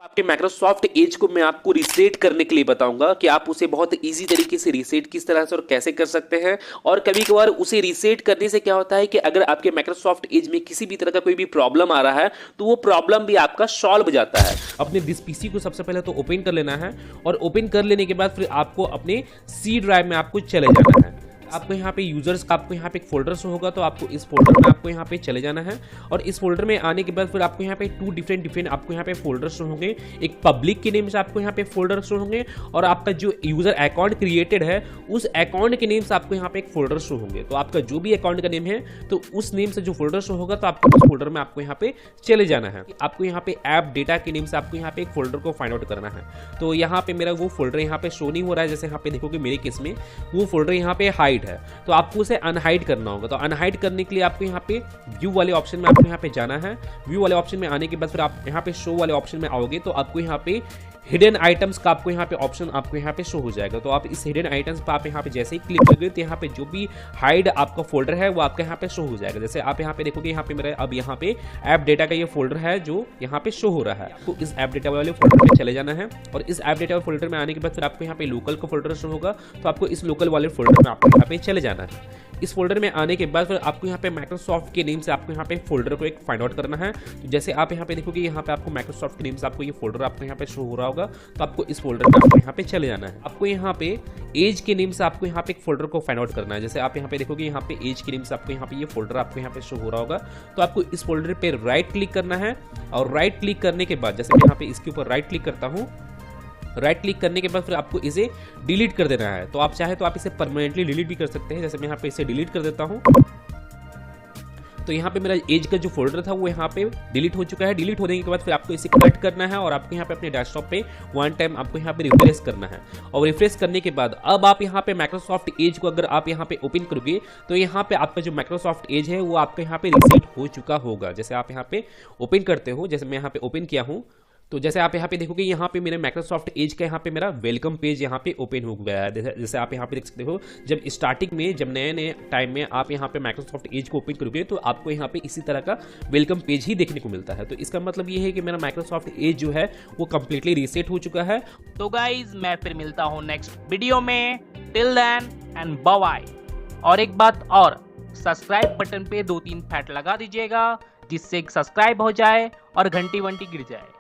आपके Microsoft Edge को मैं आपको रीसेट करने के लिए बताऊंगा कि आप उसे बहुत इजी तरीके से रीसेट किस तरह से और कैसे कर सकते हैं। और कभी कभार उसे रीसेट करने से क्या होता है कि अगर आपके माइक्रोसॉफ्ट एज में किसी भी तरह का कोई भी प्रॉब्लम आ रहा है तो वो प्रॉब्लम भी आपका सॉल्व हो जाता है। अपने दिस पीसी को सबसे पहले तो ओपन कर लेना है और ओपन कर लेने के बाद फिर आपको अपने सी ड्राइव में आपको चले जाना है। आपको यहाँ पे यूजर्स का आपको यहाँ पे एक फोल्डर शो होगा, तो आपको इस फोल्डर में आपको यहाँ पे चले जाना है। और इस फोल्डर में आने के बाद फिर आपको यहाँ पे टू डिफरेंट आपको यहाँ पे फोल्डर शो होंगे। एक पब्लिक के नेम से आपको यहाँ पे फोल्डर शो होंगे और आपका जो यूजर अकाउंट क्रिएटेड है उस अकाउंट के नेम से आपको यहाँ पे एक फोल्डर शो होंगे। तो आपका जो भी अकाउंट का नेम है तो उस नेम से जो फोल्डर शो होगा तो आपको उस फोल्डर में आपको यहाँ पे चले जाना है। आपको यहाँ पे ऐप डेटा के नेम से आपको यहाँ पे एक फोल्डर को फाइंड आउट करना है। तो यहाँ पे मेरा वो फोल्डर यहाँ पे शो नहीं हो रहा है, जैसे यहाँ पे देखोगे मेरे केस में वो फोल्डर यहाँ पे हाइड है, तो आपको उसे अनहाइड करना होगा। तो अनहाइड करने के लिए आपको यहाँ पे व्यू वाले ऑप्शन में आपको यहाँ पे जाना है। व्यू वाले ऑप्शन में आने के बाद फिर आप यहाँ पे शो वाले ऑप्शन में आओगे तो आपको यहाँ पे हिडन आइटम्स का आपको यहाँ पे ऑप्शन आपको यहाँ पे शो हो जाएगा। तो आप इस हिडन आइटम्स पर आप यहाँ पे जैसे ही क्लिक करोगे तो यहाँ पे जो भी हाइड आपका फोल्डर है वो आपका यहाँ पे शो हो जाएगा। जैसे आप यहाँ पे देखोगे यहाँ पे मेरा अब यहाँ पे ऐप डेटा का ये फोल्डर है जो यहाँ पे शो हो रहा है। आपको इस ऐप डेटा वाले फोल्डर पे चले जाना है और इस ऐप डेटा फोल्डर में आने के बाद फिर आपको यहाँ पे लोकल का फोल्डर शो होगा, तो आपको इस लोकल वाले फोल्डर में आपको यहाँ पे चले जाना है। इस फोल्डर में आने के बाद फिर आपको यहाँ पे माइक्रोसॉफ्ट के नेम से आपको यहाँ पे फोल्डर को एक फाइंड आउट करना है। तो जैसे आप यहाँ पे देखोगे यहाँ पे आपको माइक्रोसॉफ्ट के नेम से आपको ये फोल्डर आपको यहाँ पे शो हो रहा होगा, तो आपको इस फोल्डर में आपको यहाँ पे चले जाना है। आपको यहाँ पे एज के नेम से आपको यहाँ पे एक फोल्डर को फाइंड आउट करना है। जैसे आप यहाँ पे देखोगे यहाँ पे एज के नेम से आपको यहाँ पे ये फोल्डर आपको यहाँ पे शो हो रहा होगा, तो आपको इस फोल्डर पे राइट क्लिक करना है। और राइट क्लिक करने के बाद जैसे मैं यहाँ पे इसके ऊपर राइट क्लिक करता हूँ, राइट क्लिक करने के बाद फिर आपको इसे डिलीट कर देना है। तो आप चाहे तो आप इसे परमानेंटली डिलीट भी कर सकते हैं। जैसे मैं यहाँ पे इसे डिलीट कर देता हूँ तो यहाँ पे मेरा एज का जो फोल्डर था वो यहाँ पे डिलीट हो चुका है। डिलीट होने के बाद फिर आपको इसे कट करना है और आपको यहाँ पे अपने डेस्कटॉप पे वन टाइम आपको यहाँ पे रिफ्रेश करना है। और रिफ्रेश करने के बाद अब आप यहाँ पे माइक्रोसॉफ्ट एज को अगर आप यहाँ पे ओपन करोगे तो यहाँ पे आपका जो माइक्रोसॉफ्ट एज है वो आपका यहाँ पे रिसेट हो चुका होगा। जैसे आप यहाँ पे ओपन करते हो, जैसे मैं यहाँ पे ओपन किया हूँ, तो जैसे आप यहाँ पे देखोगे यहाँ पे मेरे माइक्रोसॉफ्ट एज का यहाँ पे मेरा वेलकम पेज यहाँ पे ओपन हो गया है। जैसे आप यहाँ पे देख सकते हो, जब स्टार्टिंग में जब नए नए टाइम में आप यहाँ पे माइक्रोसॉफ्ट एज को ओपन करोगे तो आपको यहाँ पे इसी तरह का वेलकम पेज ही देखने को मिलता है। तो इसका मतलब ये है कि मेरा माइक्रोसॉफ्ट एज जो है वो कंप्लीटली रीसेट हो चुका है। तो गाइज मैं फिर मिलता हूँ नेक्स्ट वीडियो में। Till then and bye bye. और एक बात और, सब्सक्राइब बटन पे 2-3 फैट लगा दीजिएगा जिससे सब्सक्राइब हो जाए और घंटी वंटी गिर जाए।